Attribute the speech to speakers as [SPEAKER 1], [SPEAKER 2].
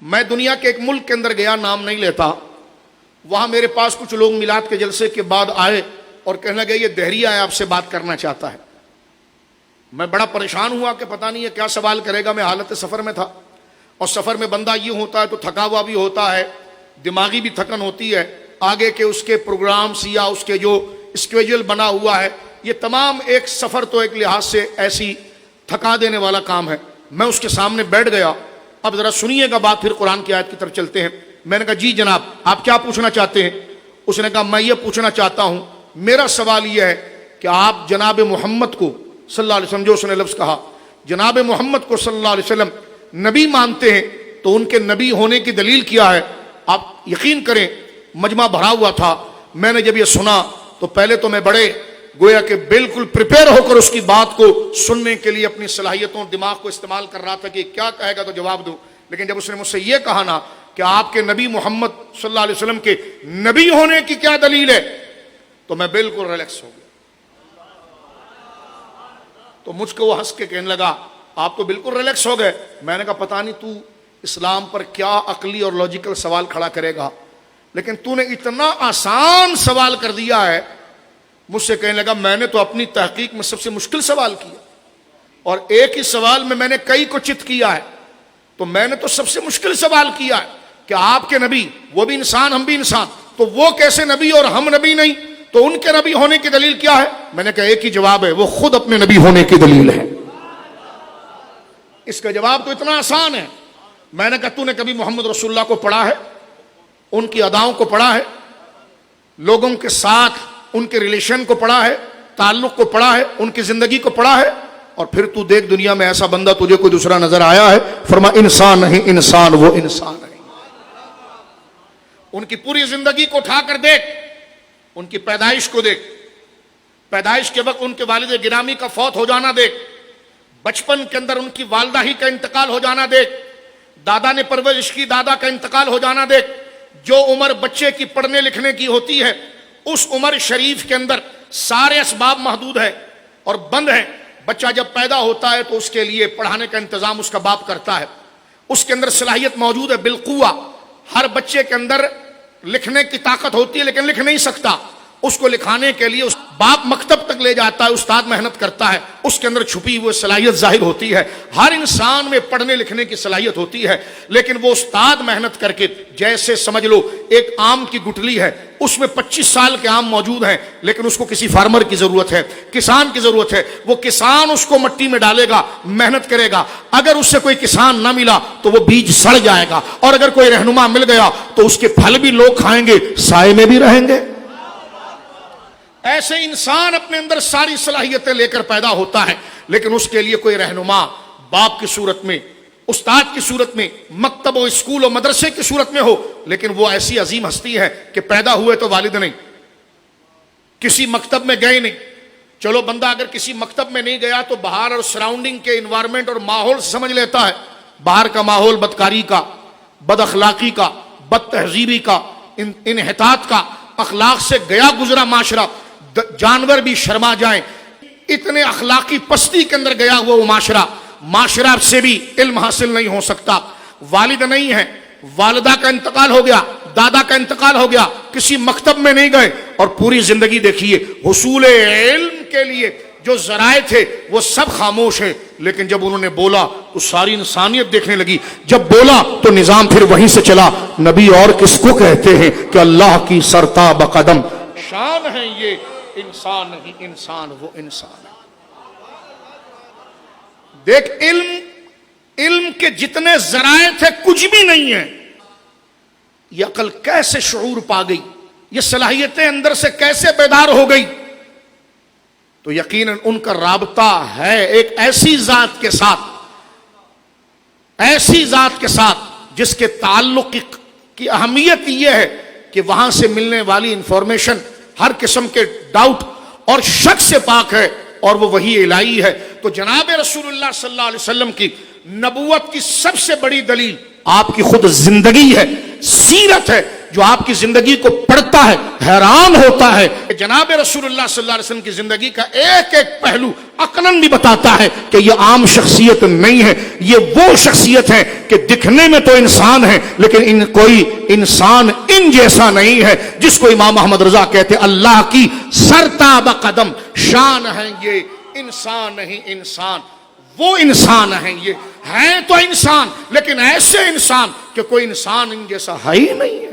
[SPEAKER 1] میں دنیا کے ایک ملک کے اندر گیا، نام نہیں لیتا، وہاں میرے پاس کچھ لوگ میلاد کے جلسے کے بعد آئے اور کہنے لگے یہ دہریہ ہے، آپ سے بات کرنا چاہتا ہے۔ میں بڑا پریشان ہوا کہ پتہ نہیں ہے کیا سوال کرے گا۔ میں حالت سفر میں تھا، اور سفر میں بندہ یہ ہوتا ہے تو تھکا ہوا بھی ہوتا ہے، دماغی بھی تھکن ہوتی ہے، آگے کے اس کے پروگرامز یا اس کے جو اسکیجول بنا ہوا ہے، یہ تمام ایک سفر تو ایک لحاظ سے ایسی تھکا دینے والا کام ہے۔ میں اس کے سامنے بیٹھ گیا۔ اب ذرا سنیے گا بات، پھر قرآن کی آیت کی طرف چلتے ہیں۔ میں نے کہا جی جناب، آپ کیا پوچھنا چاہتے ہیں؟ اس نے کہا میں یہ پوچھنا چاہتا ہوں، میرا سوال یہ ہے کہ آپ جناب محمد کو صلی اللہ علیہ وسلم، جو اس نے لفظ کہا جناب محمد کو صلی اللہ علیہ وسلم نبی مانتے ہیں، تو ان کے نبی ہونے کی دلیل کیا ہے؟ آپ یقین کریں مجمع بھرا ہوا تھا۔ میں نے جب یہ سنا تو پہلے تو میں بڑے گویا کہ بالکل پریپیئر ہو کر اس کی بات کو سننے کے لیے اپنی صلاحیتوں دماغ کو استعمال کر رہا تھا کہ کیا کہے گا تو جواب دوں، لیکن جب اس نے مجھ سے یہ کہا نا کہ آپ کے نبی محمد صلی اللہ علیہ وسلم کے نبی ہونے کی کیا دلیل ہے، تو میں بالکل ریلیکس ہو گیا۔ تو مجھ کو وہ ہنس کے کہنے لگا آپ تو بالکل ریلیکس ہو گئے۔ میں نے کہا پتہ نہیں تو اسلام پر کیا عقلی اور لاجیکل سوال کھڑا کرے گا، لیکن تو نے اتنا آسان سوال کر دیا ہے۔ مجھ سے کہنے لگا میں نے تو اپنی تحقیق میں سب سے مشکل سوال کیا، اور ایک ہی سوال میں نے کئی کو چت کیا ہے، تو میں نے تو سب سے مشکل سوال کیا ہے کہ آپ کے نبی، وہ بھی انسان ہم بھی انسان، تو وہ کیسے نبی اور ہم نبی نہیں؟ تو ان کے نبی ہونے کی دلیل کیا ہے؟ میں نے کہا ایک ہی جواب ہے، وہ خود اپنے نبی ہونے کی دلیل ہے۔ اس کا جواب تو اتنا آسان ہے۔ میں نے کہا تو نے کبھی محمد رسول اللہ کو پڑھا ہے؟ ان کی اداؤں کو پڑھا ہے؟ لوگوں کے ساتھ ان کے ریلیشن کو پڑھا ہے؟ تعلق کو پڑھا ہے؟ ان کی زندگی کو پڑھا ہے؟ اور پھر تو دیکھ دنیا میں ایسا بندہ تجھے کوئی دوسرا نظر آیا ہے؟ فرما انسان نہیں انسان، وہ انسان ہے۔ ان کی پوری زندگی کو اٹھا کر دیکھ، ان کی پیدائش کو دیکھ، پیدائش کے وقت ان کے والد گرامی کا فوت ہو جانا دیکھ، بچپن کے اندر ان کی والدہ ہی کا انتقال ہو جانا دیکھ، دادا نے پرورش کی، دادا کا انتقال ہو جانا دیکھ۔ جو عمر بچے کی پڑھنے لکھنے کی ہوتی ہے، اس عمر شریف کے اندر سارے اسباب محدود ہیں اور بند ہیں۔ بچہ جب پیدا ہوتا ہے تو اس کے لیے پڑھانے کا انتظام اس کا باپ کرتا ہے، اس کے اندر صلاحیت موجود ہے بالقوہ۔ ہر بچے کے اندر لکھنے کی طاقت ہوتی ہے لیکن لکھ نہیں سکتا، اس کو لکھانے کے لیے باپ مکتب تک لے جاتا ہے، استاد محنت کرتا ہے، اس کے اندر چھپی ہوئی صلاحیت ظاہر ہوتی ہے۔ ہر انسان میں پڑھنے لکھنے کی صلاحیت ہوتی ہے، لیکن وہ استاد محنت کر کے، جیسے سمجھ لو ایک آم کی گٹلی ہے، اس میں 25 سال کے آم موجود ہیں، لیکن اس کو کسی فارمر کی ضرورت ہے، کسان کی ضرورت ہے۔ وہ کسان اس کو مٹی میں ڈالے گا، محنت کرے گا، اگر اس سے کوئی کسان نہ ملا تو وہ بیج سڑ جائے گا، اور اگر کوئی رہنما مل گیا تو اس کے پھل بھی لوگ کھائیں گے، سائے میں بھی رہیں گے۔ ایسے انسان اپنے اندر ساری صلاحیتیں لے کر پیدا ہوتا ہے، لیکن اس کے لیے کوئی رہنما باپ کی صورت میں، استاد کی صورت میں، مکتب و اسکول و مدرسے کی صورت میں ہو۔ لیکن وہ ایسی عظیم ہستی ہے کہ پیدا ہوئے تو والد نہیں، کسی مکتب میں گئے نہیں۔ چلو بندہ اگر کسی مکتب میں نہیں گیا تو باہر اور سراؤنڈنگ کے انوائرمنٹ اور ماحول سمجھ لیتا ہے۔ باہر کا ماحول بدکاری کا، بد اخلاقی کا، بد تہذیبی کا، انحطاط کا، اخلاق سے گیا گزرا معاشرہ، جانور بھی شرما جائیں، اتنے اخلاقی پستی کے اندر گیا ہوا وہ معاشرہ سے بھی علم حاصل نہیں ہو سکتا۔ والد نہیں ہے، والدہ کا انتقال ہو گیا، دادا کا انتقال ہو گیا، کسی مکتب میں نہیں گئے، اور پوری زندگی دیکھیے حصول علم کے لیے جو ذرائع تھے وہ سب خاموش ہیں، لیکن جب انہوں نے بولا تو ساری انسانیت دیکھنے لگی۔ جب بولا تو نظام پھر وہیں سے چلا۔ نبی اور کس کو کہتے ہیں کہ اللہ کی سرتاب قدم شان ہے یہ، انسان نہیں انسان، وہ انسان ہے۔ دیکھ علم کے جتنے ذرائع تھے کچھ بھی نہیں ہے۔ یہ عقل کیسے شعور پا گئی، یہ صلاحیتیں اندر سے کیسے بیدار ہو گئی؟ تو یقیناً ان کا رابطہ ہے ایک ایسی ذات کے ساتھ جس کے تعلق کی اہمیت یہ ہے کہ وہاں سے ملنے والی انفارمیشن ہر قسم کے ڈاؤٹ اور شک سے پاک ہے، اور وہ وحی الہی ہے۔ تو جناب رسول اللہ صلی اللہ علیہ وسلم کی نبوت کی سب سے بڑی دلیل آپ کی خود زندگی ہے، سیرت ہے، جو آپ کی زندگی کو پڑھتا ہے حیران ہوتا ہے کہ جناب رسول اللہ صلی اللہ علیہ وسلم کی زندگی کا ایک ایک پہلو عقلاً بھی بتاتا ہے کہ یہ عام شخصیت نہیں ہے، یہ وہ شخصیت ہے کہ دکھنے میں تو انسان ہے لیکن کوئی انسان ان جیسا نہیں ہے، جس کو امام احمد رضا کہتے اللہ کی سرتاب قدم شان ہے، یہ انسان نہیں انسان، وہ انسان ہیں، یہ ہیں تو انسان لیکن ایسے انسان کہ کوئی انسان ان جیسا ہے ہی نہیں ہے۔